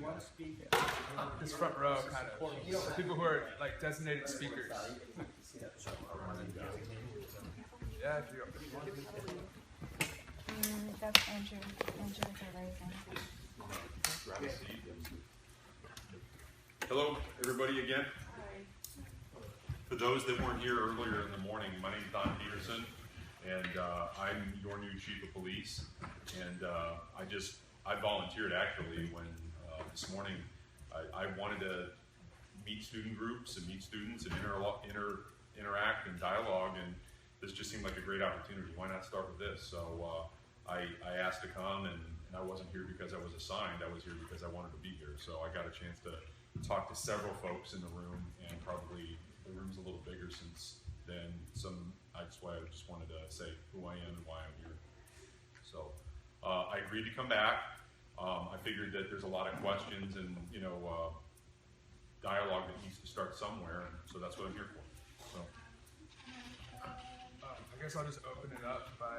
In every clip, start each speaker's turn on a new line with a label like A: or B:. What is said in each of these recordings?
A: want to speak?
B: This front row, kind of. The people who are like designated speakers. Yeah, if you
C: That's Andrew. Andrew with her right hand.
D: Grab a seat. Hello, everybody again.
C: Hi.
D: For those that weren't here earlier in the morning, my name is Donn Peterson, and I'm your new chief of police. And I volunteered actually when this morning I wanted to meet student groups and meet students and interact and dialogue, and this just seemed like a great opportunity. Why not start with this? So I asked to come, and I wasn't here because I was assigned. I was here because I wanted to be here. So I got a chance to talk to several folks in the room, and probably the room's a little bigger since then. That's why I just wanted to say who I am and why I'm here. So I agreed to come back. I figured that there's a lot of questions and dialogue that needs to start somewhere, and so that's what I'm here for. So
B: I guess I'll just open it up by,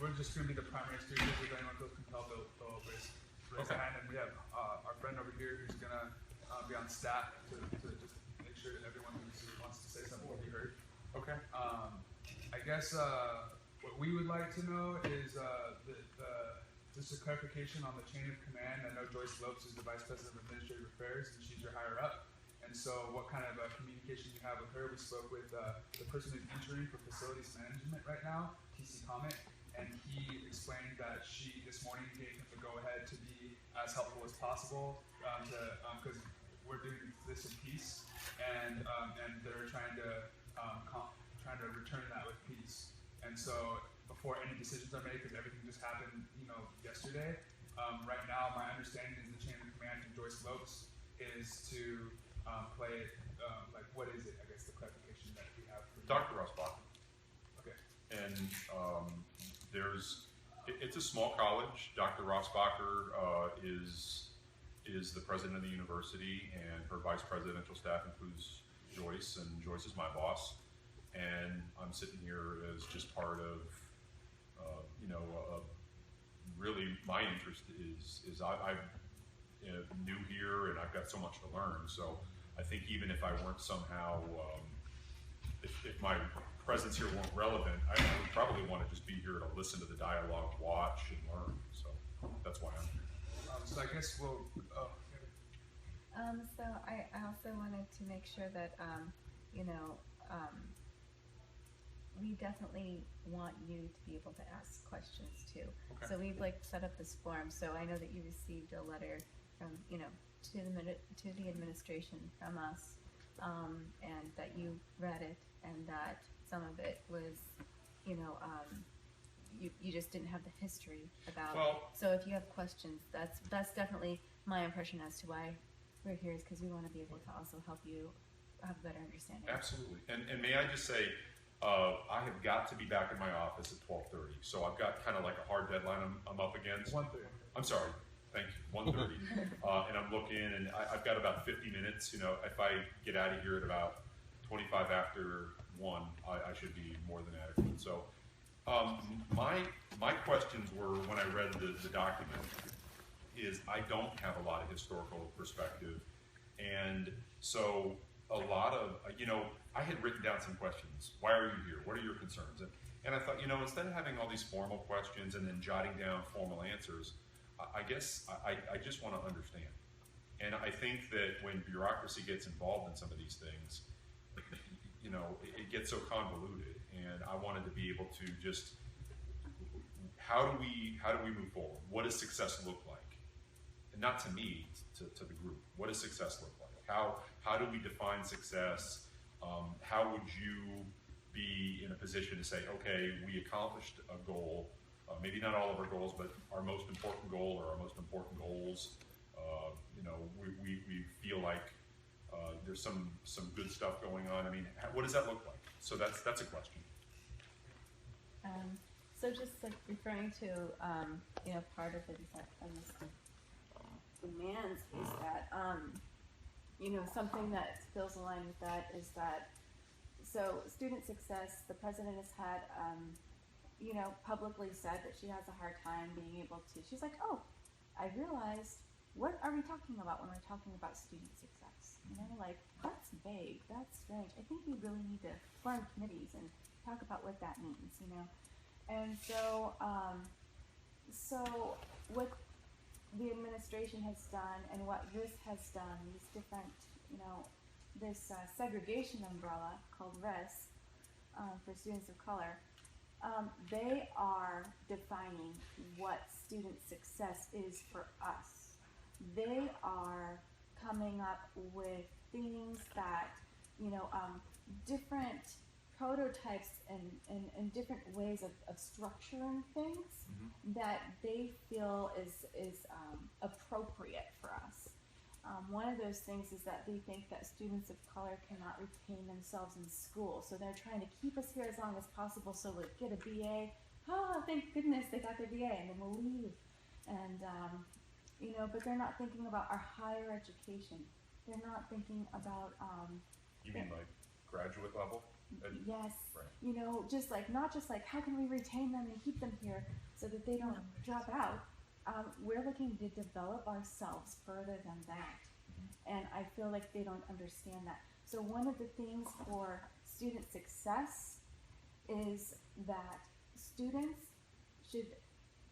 B: we're just going to be the primary speakers. If anyone feels compelled, they'll raise a hand. And we have our friend over here who's going to be on staff to just make sure that everyone who wants to say something will be heard.
D: okay.
B: I guess what we would like to know is just a clarification on the chain of command. I know Joyce Lopes is the Vice President of Administrative Affairs, and she's your higher up. And so what kind of communication you have with her? We spoke with the person who's entering for facilities management right now, TC Comet, and he explained that she, this morning, gave him the go-ahead to be as helpful as possible, because we're doing this in peace, and they're trying to return that with peace. And so before any decisions are made, because everything just happened, yesterday, right now my understanding is the chain of command from Joyce Lopes is to play it, what is it, I guess, the clarification that we have for you?
D: Dr. Rossbach.
B: Okay.
D: And it's a small college. Dr. Rossbacher is the president of the university, and her vice presidential staff includes Joyce, and Joyce is my boss. And I'm sitting here as just part of, really my interest is I'm new here, and I've got so much to learn. So I think even if I weren't somehow, if my presence here weren't relevant, I would probably want to just be here to listen to the dialogue, watch, and learn. So that's why I'm here.
B: So I guess we'll.
C: So I also wanted to make sure that we definitely want you to be able to ask questions too.
D: Okay.
C: So we've set up this form. So I know that you received a letter from to the administration from us, and that you read it, and that some of it was, you just didn't have the history about.
D: Well,
C: so if you have questions, that's definitely my impression as to why we're here, is because we want to be able to also help you have a better understanding.
D: absolutely. And may I just say, I have got to be back in my office at 12:30, so I've got kind of like a hard deadline I'm up against.
B: 1:30.
D: I'm sorry, thank you, 1:30. And I'm looking, and I've got about 50 minutes. If I get out of here at about 25 after 1, I should be more than adequate. So my questions were, when I read the document, is I don't have a lot of historical perspective, and so a lot of, I had written down some questions. Why are you here? What are your concerns? And I thought, instead of having all these formal questions and then jotting down formal answers, I guess I just want to understand. And I think that when bureaucracy gets involved in some of these things, it gets so convoluted. And I wanted to be able to just, how do we move forward? What does success look like? And not to me, to the group. What does success look like? How do we define success? How would you be in a position to say, okay, we accomplished a goal, maybe not all of our goals, but our most important goal or our most important goals, we feel like there's some good stuff going on. I mean, what does that look like? So that's a question.
C: So just referring to, part of it is that demands is that, something that feels aligned with that is that, so student success, the president has had, publicly said that she has a hard time being able to, she's like, oh, I realized, what are we talking about when we're talking about student success? You know, like, that's vague, that's strange. I think we really need to form committees and talk about what that means, you know? And so, so what the administration has done and what RIS has done, these different, you know, this segregation umbrella called RIS for students of color, they are defining what student success is for us. They are coming up with things that, you know, different prototypes and different ways of structuring things that they feel is appropriate for us. One of those things is that they think that students of color cannot retain themselves in school, so they're trying to keep us here as long as possible so we'll get a BA. Oh, thank goodness they got their BA, and then we'll leave. And you know, but they're not thinking about our higher education. They're not thinking about
D: You mean like graduate level?
C: Yes,
D: Right.
C: you know, just like, not just like, how can we retain them and keep them here so that they don't drop out? We're looking to develop ourselves further than that. And I feel like they don't understand that. So one of the things for student success is that students should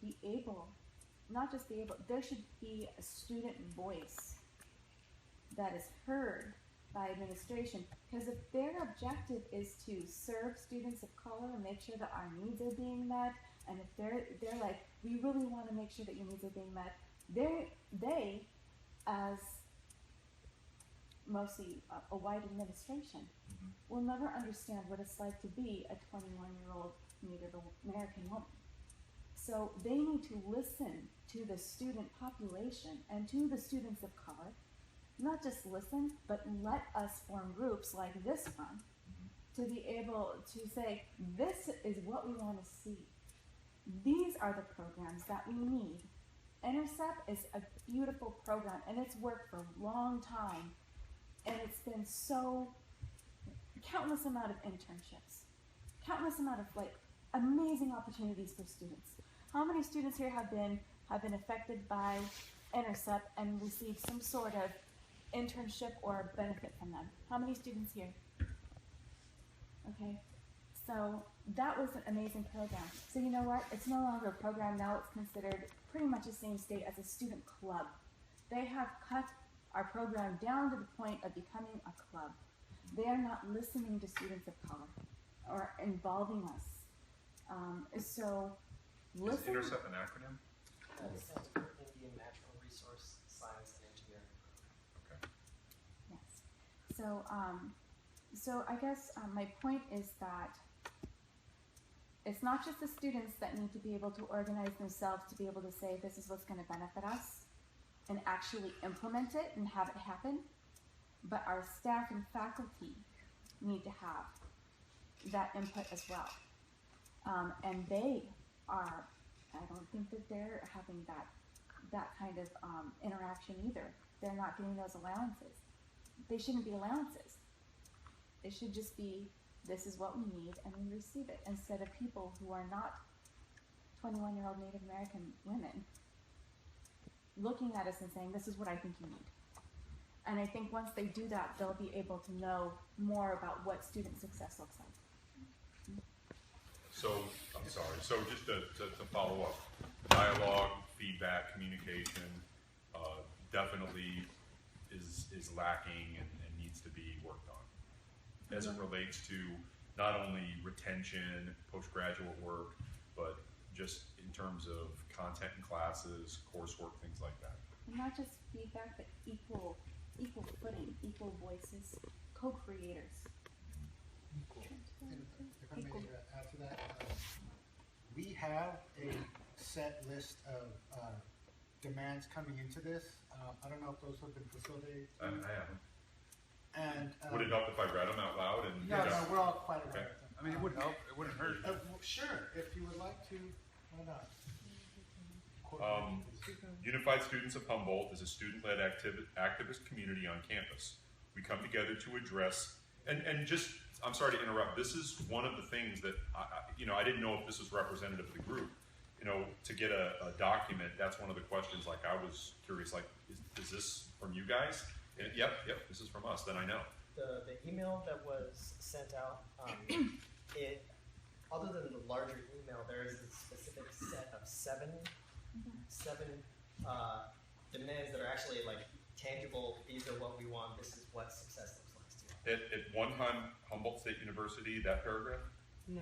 C: be able, not just be able, there should be a student voice that is heard by administration, because if their objective is to serve students of color and make sure that our needs are being met, and if they're like, we really want to make sure that your needs are being met, they as mostly a white administration will never understand what it's like to be a 21-year-old Native American woman. So they need to listen to the student population and to the students of color. Not just listen, but let us form groups like this one to be able to say, this is what we want to see. These are the programs that we need. Intercept is a beautiful program, and it's worked for a long time, and it's been so, countless amount of internships, countless amount of like amazing opportunities for students. How many students here have been affected by Intercept and received some sort of internship or benefit from them? How many students here? Okay, so that was an amazing program. So you know what? It's no longer a program now. It's considered pretty much the same state as a student club. They have cut our program down to the point of becoming a club. They are not listening to students of color or involving us. So listen.
D: Is Intercept an acronym?
A: It stands for Indian Natural Resource Science and Engineering.
D: Okay.
C: Yes. So, so I guess my point is that it's not just the students that need to be able to organize themselves to be able to say this is what's going to benefit us and actually implement it and have it happen, but our staff and faculty need to have that input as well. And they are, I don't think that they're having that kind of interaction either. They're not getting those allowances. They shouldn't be allowances. It should just be, this is what we need, and we receive it, instead of people who are not 21-year-old Native American women looking at us and saying, this is what I think you need. And I think once they do that, they'll be able to know more about what student success looks like.
D: So, I'm sorry, so just to follow up, dialogue, feedback, communication, definitely is lacking and needs to be worked on. As it relates to not only retention, postgraduate work, but just in terms of content in classes, coursework, things like that.
C: And not just feedback, but equal footing, equal voices, co-creators.
E: If I may add to that, we have a set list of demands coming into this. I don't know if those have been facilitated.
D: I haven't.
E: And
D: Would it help if I read them out loud? And
E: no, we're all quite aware
D: Okay.
E: of them.
B: I mean, it would help. It wouldn't hurt.
E: Sure, if you would like to, why not?
D: Unified Students of Humboldt is a student-led activist community on campus. We come together to address, and just, I'm sorry to interrupt, this is one of the things that, I didn't know if this was representative of the group, you know, to get a document, that's one of the questions, like, I was curious, like, is this from you guys? And yep, this is from us, then I know.
A: The email that was sent out, it, other than the larger email, there is a specific set of seven demands that are actually like tangible. These are what we want. This is what success looks like to you.
D: At one time, Humboldt State University, that paragraph,
F: No,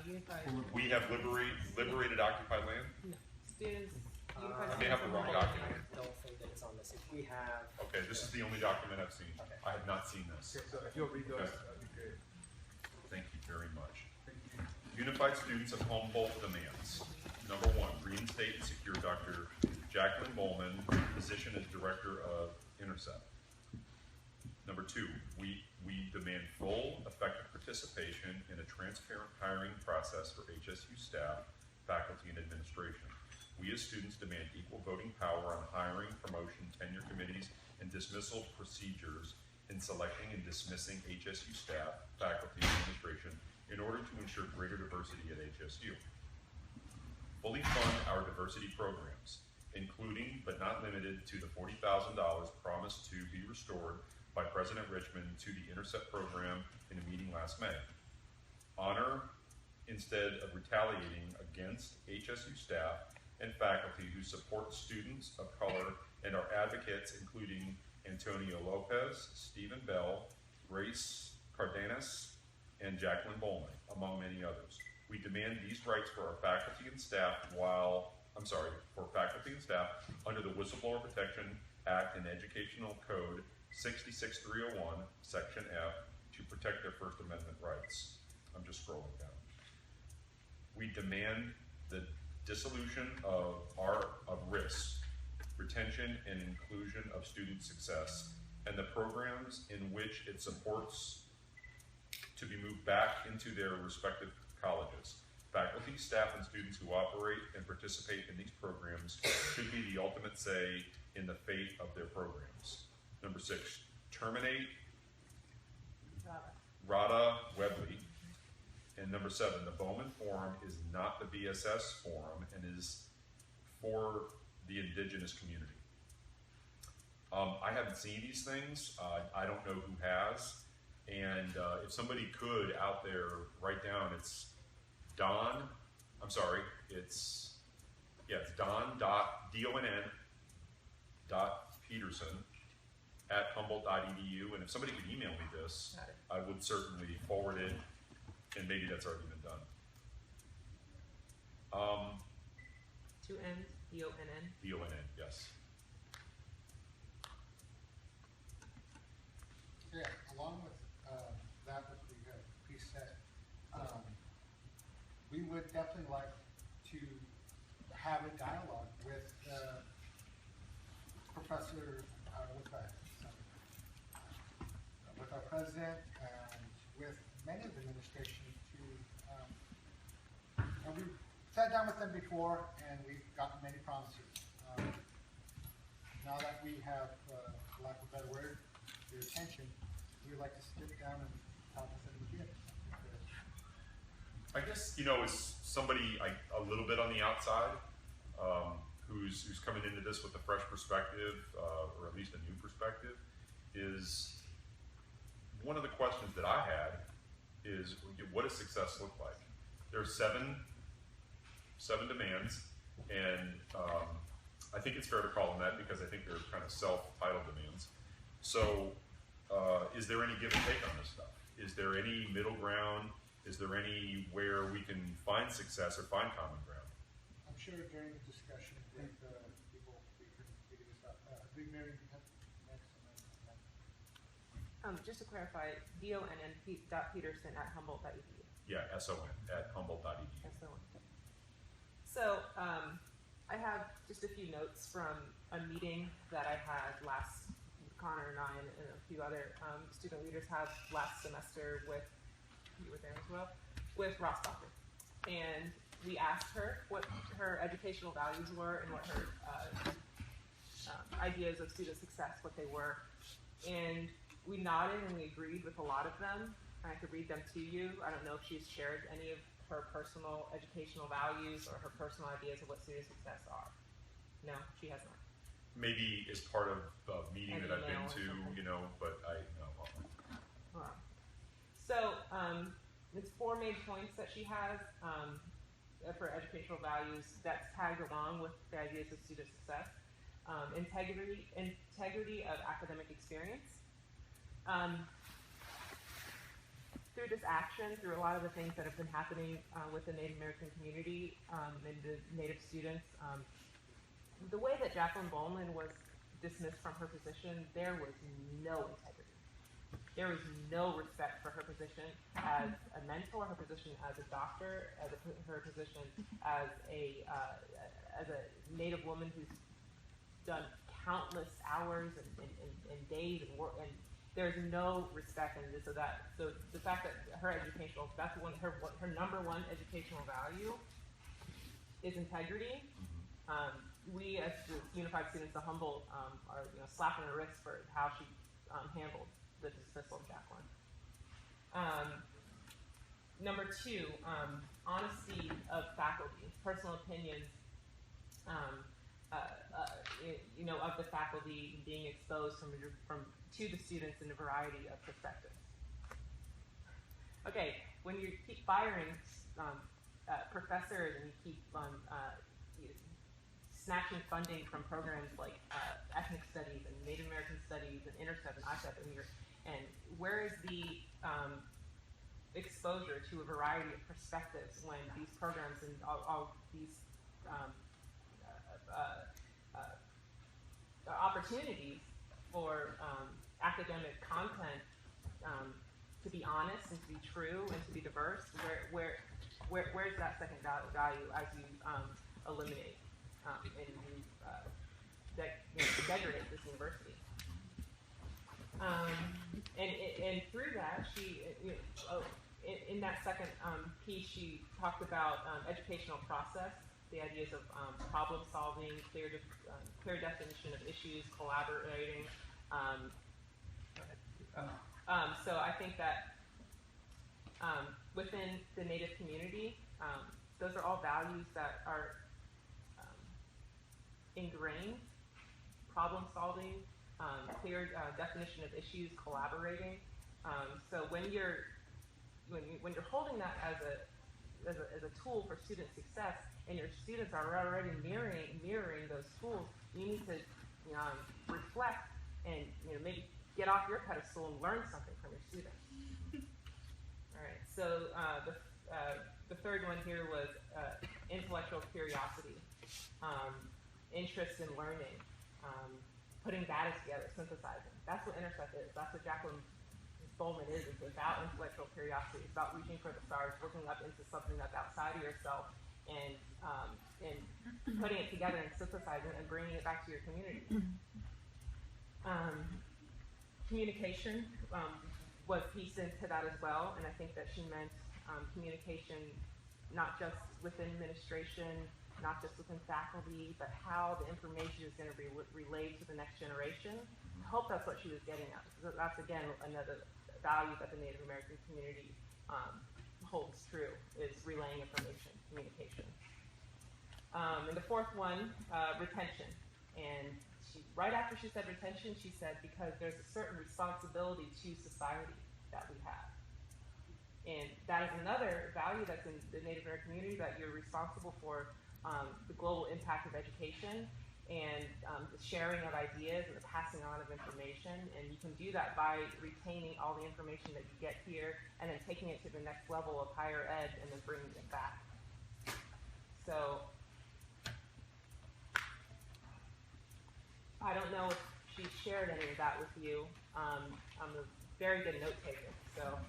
F: unified.
D: we have liberated occupied land.
F: No, students.
D: I may have the wrong document.
A: I don't think that it's on this. If we have,
D: Okay, this is the only document I've seen.
A: Okay.
D: I have not seen this.
B: Okay, so if you'll read those,
D: Okay.
B: that'd be great.
D: Thank you very much.
B: Thank you.
D: Unified Students of Humboldt demands. Number one, reinstate and secure Dr. Jacqueline Bowman, position as Director of Intercept. Number two, we demand full, effective participation in a transparent hiring process for HSU staff, faculty, and administration. We as students demand equal voting power on hiring, promotion, tenure committees, and dismissal procedures in selecting and dismissing HSU staff, faculty, and administration in order to ensure greater diversity at HSU. Fully fund our diversity programs, including but not limited to the $40,000 promised to be restored by President Richmond to the Intercept program in a meeting last May. Honor instead of retaliating against HSU staff and faculty who support students of color and are advocates, including Antonio Lopez, Stephen Bell, Grace Cardenas, and Jacqueline Bowman, among many others. We demand these rights for our faculty and staff for faculty and staff under the Whistleblower Protection Act and Educational Code 66301, Section F, to protect their First Amendment rights. I'm just scrolling down. We demand the dissolution of risk, retention, and inclusion of student success, and the programs in which it supports to be moved back into their respective colleges. Faculty, staff, and students who operate and participate in these programs should be the ultimate say in the fate of their programs. Number 6, terminate Rada Webley. And number 7, the Bowman Forum is not the BSS forum and is for the indigenous community. I haven't seen these things. I don't know who has. And if somebody could out there write down, it's Donn Peterson at Humboldt.edu. And if somebody could email me this, I would certainly forward it, and maybe that's already been done.
F: 2 N's, D-O-N-N.
D: D-O-N-N, yes.
E: Yeah, along with that which we have preset, we would definitely like to have a dialogue with Professor, with our president and with many of the administration and we've sat down with them before and we've gotten many promises. Now that we have, for lack of a better word, their attention, we'd like to sit down and talk with them again.
D: I guess, you know, as somebody a little bit on the outside, who's coming into this with a fresh perspective, or at least a new perspective, is one of the questions that I had is, what does success look like? There's seven demands, and I think it's fair to call them that because I think they're kind of self-titled demands. So, is there any give and take on this stuff? Is there any middle ground? Is there anywhere we can find success or find common ground?
E: I'm sure during the discussion with people, we can figure this out. Big Mary, you have next on that.
F: Just to clarify, Donn.Peterson at Humboldt.edu.
D: Yeah, SON at Humboldt.edu.
F: S-O-N. So, I have just a few notes from a meeting that I had Connor and I and a few other student leaders had last semester with, you were there as well, with Rossbacher. And we asked her what her educational values were and what her ideas of student success, what they were. And we nodded and we agreed with a lot of them. I could read them to you. I don't know if she's shared any of her personal educational values or her personal ideas of what student success are? No, she has not.
D: Maybe as part of a meeting
F: An
D: that I've been
F: email or
D: to,
F: something.
D: you know, but no.
F: Wow. So, it's 4 main points that she has for educational values that's tagged along with the ideas of student success. Integrity of academic experience. Through this action, through a lot of the things that have been happening with the Native American community and the Native students, the way that Jacqueline Bowman was dismissed from her position, there was no integrity. There was no respect for her position as a mentor, her position as a doctor, her position as a Native woman who's done countless hours and days and work, and there's no respect in this. So the fact that her educational, that's her number one educational value is integrity. We as the Unified Students of Humboldt are slapping her wrist for how she handled the dismissal of Jacqueline. Number 2, honesty of faculty, personal opinions, of the faculty being exposed to the students in a variety of perspectives. Okay, when you keep firing professors and you keep snatching funding from programs like ethnic studies and Native American studies and INTERCEPT and ICEP, and where is the exposure to a variety of perspectives when these programs and all these opportunities for academic content to be honest and to be true and to be diverse? Where's that second value as you eliminate and you degrade this university? And through that, she, in that second piece, she talked about educational process, the ideas of problem solving, clear definition of issues, collaborating. So I think that within the Native community, those are all values that are ingrained: problem solving, clear definition of issues, collaborating. So when you're holding that as a tool for student success, and your students are already mirroring those tools, you need to reflect and maybe get off your pedestal and learn something from your students. All right. So the third one here was intellectual curiosity, interest in learning, putting data together, synthesizing. That's what INTERCEPT is. That's what Jacqueline Bowman is. It's about intellectual curiosity. It's about reaching for the stars, looking up into something that's outside of yourself, and putting it together and synthesizing it and bringing it back to your community. Communication was pieced into that as well, and I think that she meant communication not just within administration, not just within faculty, but how the information is going to be relayed to the next generation. I hope that's what she was getting at. That's, again, another value that the Native American community holds true, is relaying information, communication. And the fourth one, retention. And right after she said retention, she said, because there's a certain responsibility to society that we have. And that is another value that's in the Native American community, that you're responsible for the global impact of education and the sharing of ideas and the passing on of information. And you can do that by retaining all the information that you get here and then taking it to the next level of higher ed and then bringing it back. So I don't know if she shared any of that with you. I'm a very good note taker, so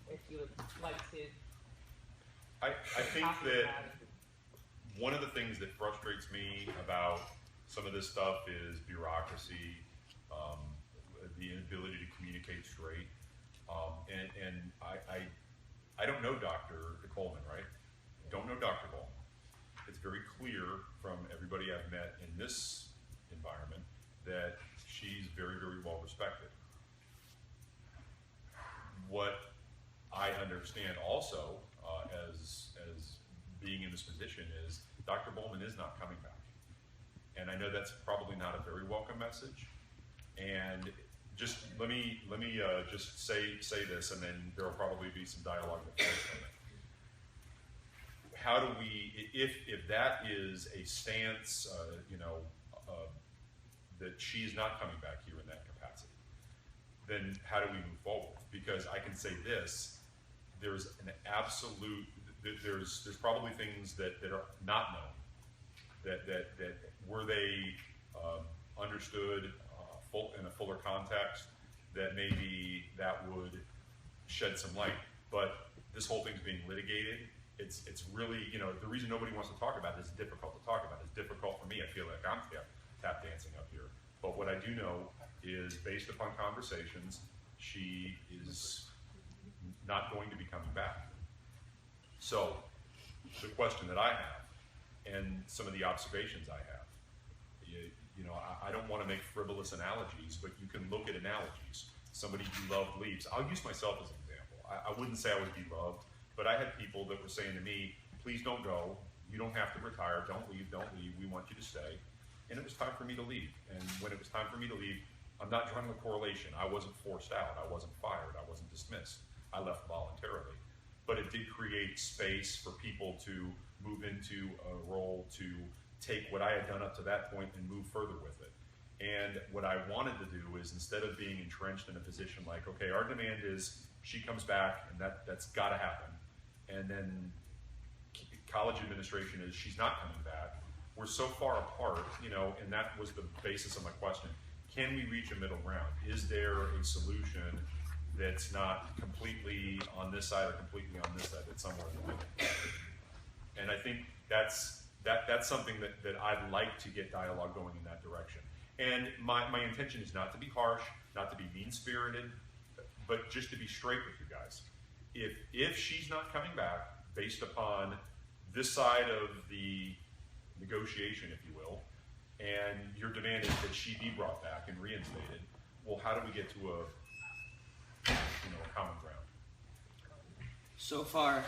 F: if you would like to.
D: I think that one of the things that frustrates me about some of this stuff is bureaucracy, the inability to communicate straight, and I don't know Dr. Coleman, right? Don't know Dr. Coleman. It's very clear from everybody I've met in this environment that she's very, very well respected. What I understand also, as being in this position is Dr. Bowman is not coming back. And I know that's probably not a very welcome message. And just let me just say this, and then there will probably be some dialogue that flows from it. How do we, if that is a stance, that she's not coming back here in that capacity, then how do we move forward? Because I can say this, there's an absolute, there's probably things that are not known, that were they understood in a fuller context, that maybe that would shed some light. But this whole thing's being litigated. It's really, the reason nobody wants to talk about it is difficult to talk about. It's difficult for me. I feel like I'm tap dancing up here. But what I do know is, based upon conversations, she is not going to be coming back. So the question that I have, and some of the observations I have, I don't want to make frivolous analogies, but you can look at analogies. Somebody beloved leaves. I'll use myself as an example. I wouldn't say I was beloved, but I had people that were saying to me, please don't go. You don't have to retire. Don't leave. We want you to stay. And it was time for me to leave. And when it was time for me to leave, I'm not drawing a correlation. I wasn't forced out. I wasn't fired. I wasn't dismissed. I left voluntarily. But it did create space for people to move into a role to take what I had done up to that point and move further with it. And what I wanted to do is, instead of being entrenched in a position like, okay, our demand is she comes back and that's got to happen, and then college administration is she's not coming back, we're so far apart, and that was the basis of my question. Can we reach a middle ground? Is there a solution that's not completely on this side or completely on this side, that's somewhere in the middle? And I think that's something that I'd like to get dialogue going in that direction. And my intention is not to be harsh, not to be mean-spirited, but just to be straight with you guys. If she's not coming back, based upon this side of the negotiation, if you will, and your demand is that she be brought back and reinstated, well, how do we get to a common ground?
G: So far,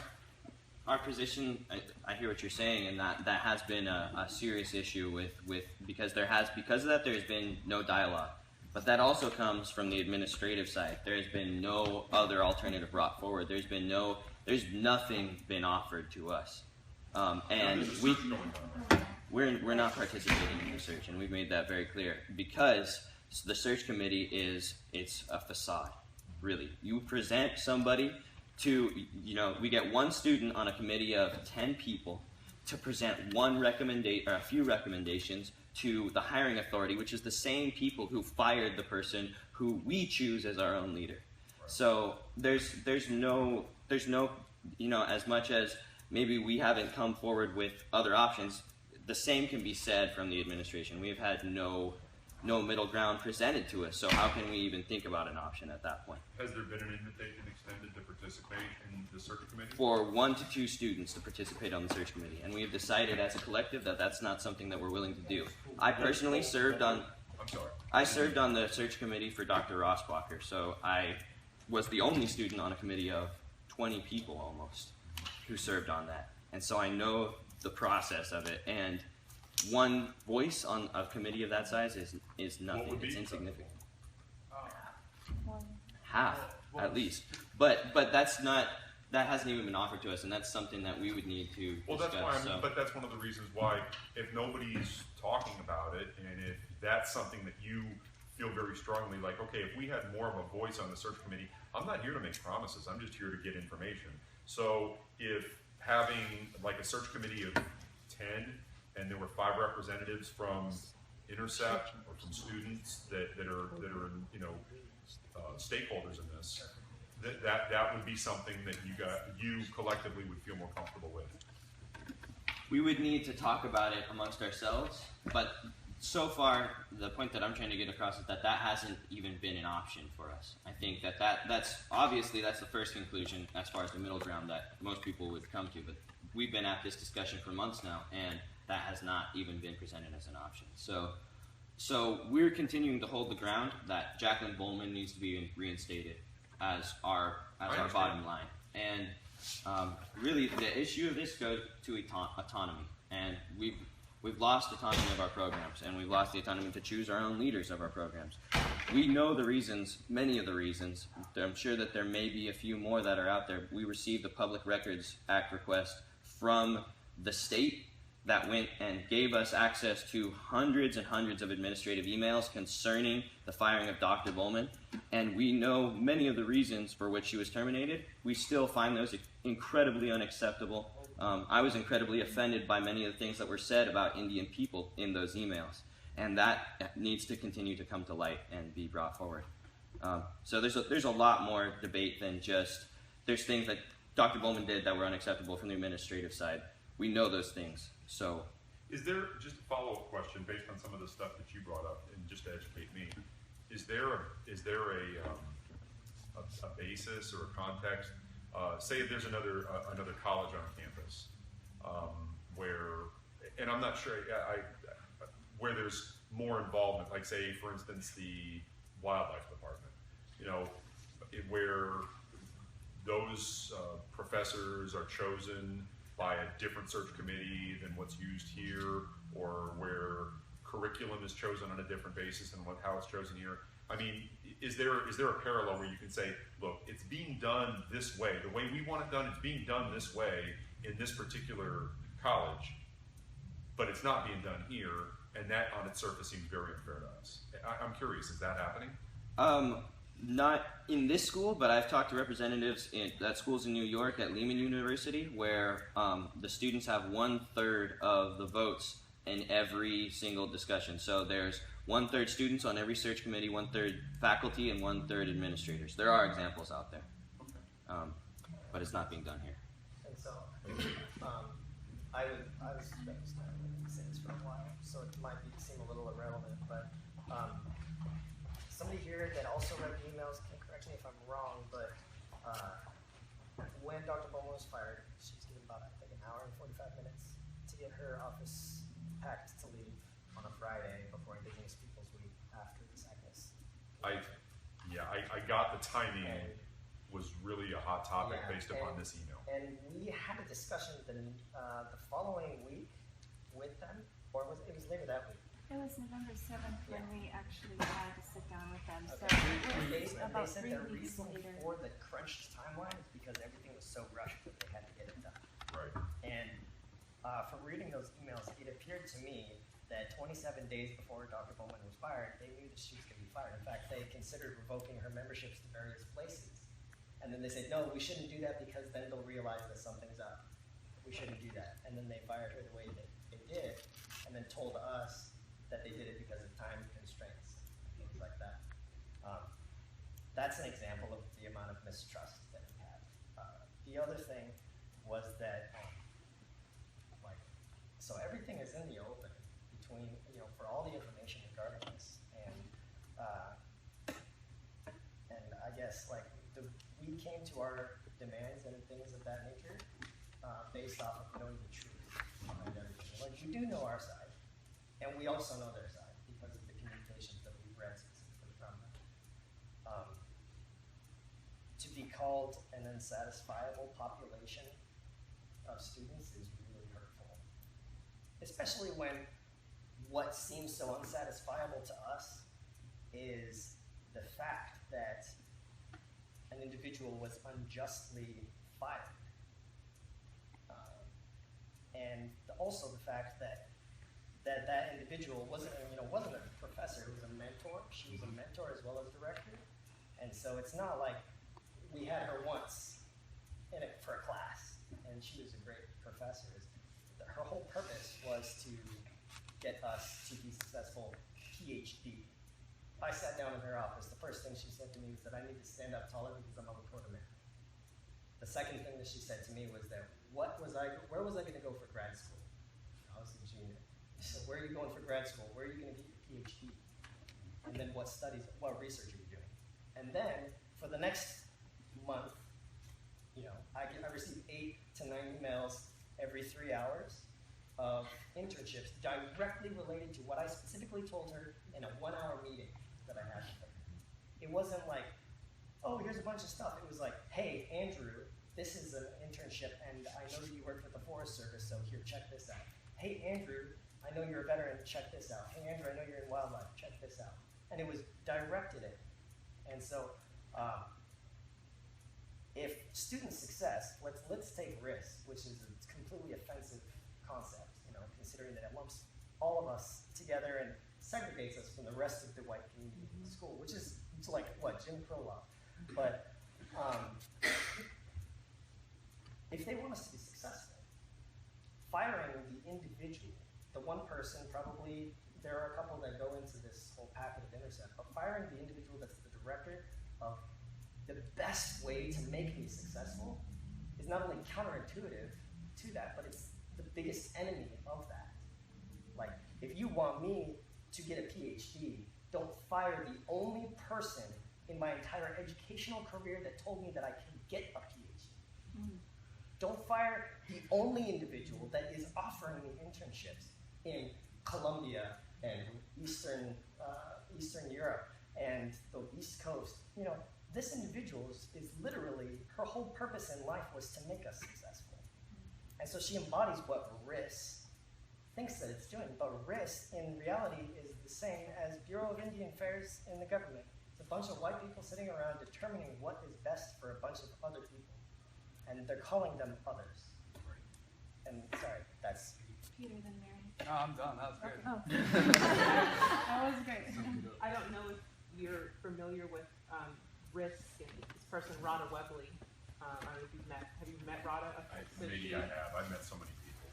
G: our position, I hear what you're saying, and that has been a serious issue with because of that there's been no dialogue. But that also comes from the administrative side. There has been no other alternative brought forward. There's nothing been offered to us, and we're not participating in the search, and we've made that very clear, because the search committee it's a facade, really. You present somebody to, we get one student on a committee of 10 people to present a few recommendations to the hiring authority, which is the same people who fired the person who we choose as our own leader. So there's no, as much as maybe we haven't come forward with other options, the same can be said from the administration. We have had no middle ground presented to us, so how can we even think about an option at that point?
D: Has there been an invitation extended to participate in the search committee?
G: For 1 to 2 students to participate on the search committee, and we have decided as a collective that that's not something that we're willing to do. I personally served on the search committee for Dr. Rossbacher, so I was the only student on a committee of 20 people almost who served on that, and so I know the process of it. And one voice on a committee of that size is nothing. It's insignificant. Half, at least. But that hasn't even been offered to us, and that's something that we would need to discuss.
D: But that's one of the reasons why, if nobody's talking about it, and if that's something that you feel very strongly, like, okay, if we had more of a voice on the search committee, I'm not here to make promises, I'm just here to get information. So if having like a search committee of 10, and there were 5 representatives from Intercept or from students that are stakeholders in this, that would be something that you collectively would feel more comfortable with.
G: We would need to talk about it amongst ourselves, but so far the point that I'm trying to get across is that hasn't even been an option for us. I think that's obviously that's the first conclusion as far as the middle ground that most people would come to, but we've been at this discussion for months now, and that has not even been presented as an option. So we're continuing to hold the ground that Jacqueline Bowman needs to be reinstated as our bottom line. And Really, the issue of this goes to autonomy, and we've lost autonomy of our programs, and we've lost the autonomy to choose our own leaders of our programs. We know the reasons, many of the reasons. I'm sure that there may be a few more that are out there. We received a Public Records Act request from the state that went and gave us access to hundreds and hundreds of administrative emails concerning the firing of Dr. Bowman, and we know many of the reasons for which she was terminated. We still find those incredibly unacceptable. I was incredibly offended by many of the things that were said about Indian people in those emails, and that needs to continue to come to light and be brought forward. So there's a lot more debate than just there's things that Dr. Bowman did that were unacceptable from the administrative side. We know those things. So,
D: is there, just a follow-up question based on some of the stuff that you brought up, and just to educate me, is there a basis or a context? Say there's another college on campus where, and I'm not sure, where there's more involvement, like say, for instance, the wildlife department, where those professors are chosen by a different search committee than what's used here, or where curriculum is chosen on a different basis than how it's chosen here. I mean, is there a parallel where you can say, look, it's being done this way, the way we want it done, it's being done this way in this particular college, but it's not being done here, and that on its surface seems very unfair to us. I'm curious, is that happening?
G: Not in this school, but I've talked to representatives at schools in New York, at Lehman University, where the students have 1/3 of the votes in every single discussion. So there's 1/3 students on every search committee, 1/3 faculty, and 1/3 administrators. There are examples out there, but it's not being done here.
A: And so, I was saying this for a while, so it might seem a little irrelevant, but somebody here that also read the emails can correct me if I'm wrong, but when Dr. Bowman was fired, she was given about, I think, an hour and 45 minutes to get her office packed to leave on a Friday before Indigenous Peoples Week after the sadness.
D: I got the timing was really a hot topic based upon this email.
A: And we had a discussion the following week with them, or it was later that week.
C: It was November 7th when we actually had to sit down with them. So
A: And
C: it was about
A: they said
C: 3
A: their
C: weeks
A: reason
C: later.
A: for the crunched timeline is because everything was so rushed that they had to get it done.
D: Right.
A: And from reading those emails, it appeared to me that 27 days before Dr. Bowman was fired, they knew that she was going to be fired. In fact, they considered revoking her memberships to various places. And then they said, no, we shouldn't do that because then they'll realize that something's up. We shouldn't do that. And then they fired her the way that they did, and then told us that they did it because of time constraints, things like that. That's an example of the amount of mistrust that we had. The other thing was that, so everything is in the open between, for all the information regarding this, and I guess we came to our demands and things of that nature based off of knowing the truth behind everything. We do know our side. And we also know their side because of the communications that we've read specifically from them. To be called an unsatisfiable population of students is really hurtful. Especially when what seems so unsatisfiable to us is the fact that an individual was unjustly fired. And also the fact that individual wasn't a professor, he was a mentor. She was a mentor as well as director. And so it's not like we had her once for a class, and she was a great professor. Her whole purpose was to get us to be successful PhD. I sat down in her office. The first thing she said to me was that I need to stand up taller because I'm a Lakota man. The second thing that she said to me was that where was I going to go for grad school? I was a junior. So where are you going for grad school? Where are you going to get your PhD? And then what research are you doing? And then for the next month, I received 8 to 9 emails every 3 hours of internships directly related to what I specifically told her in a 1-hour meeting that I had with her. It wasn't like, oh, here's a bunch of stuff. It was like, hey, Andrew, this is an internship, and I know that you worked with the Forest Service, so here, check this out. Hey, Andrew, I know you're a veteran, check this out. Hey, Andrew, I know you're in wildlife, check this out. And it was directed at me. And so, if student success, let's take risk, which is a completely offensive concept, considering that it lumps all of us together and segregates us from the rest of the white community in the school, which is like what Jim Crow law. But if they want us to be successful, firing the individual, the one person, probably there are a couple that go into this whole packet of intercept, but firing the individual that's the director of the best way to make me successful is not only counterintuitive to that, but it's the biggest enemy of that. Like, if you want me to get a PhD, don't fire the only person in my entire educational career that told me that I can get a PhD. Mm. Don't fire the only individual that is offering me internships in Colombia and Eastern Europe and the East Coast. This individual is literally, her whole purpose in life was to make us successful. And so she embodies what RIS thinks that it's doing, but RIS in reality is the same as Bureau of Indian Affairs in the government. It's a bunch of white people sitting around determining what is best for a bunch of other people. And they're calling them others. And sorry, that's...
C: Peter, then Mary.
B: No, I'm done. That was great.
C: Oh. That was great.
F: I don't know if you're familiar with Risk and this person, Rada Webley. I don't know if you've met. Have you met Rada?
D: Maybe I have. I've met so many people.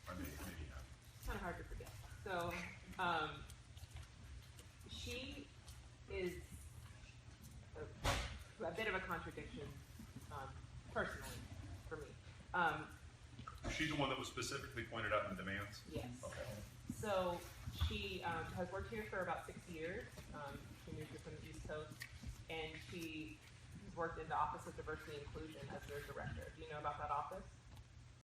D: I maybe have.
F: It's kind of hard to forget. So, she is a bit of a contradiction, personally, for me.
D: She's the one that was specifically pointed out in the demands?
F: Yes.
D: Okay.
F: So she has worked here for about 6 years. She moved here from the East Coast, and she has worked in the Office of Diversity and Inclusion as their director. Do you know about that office?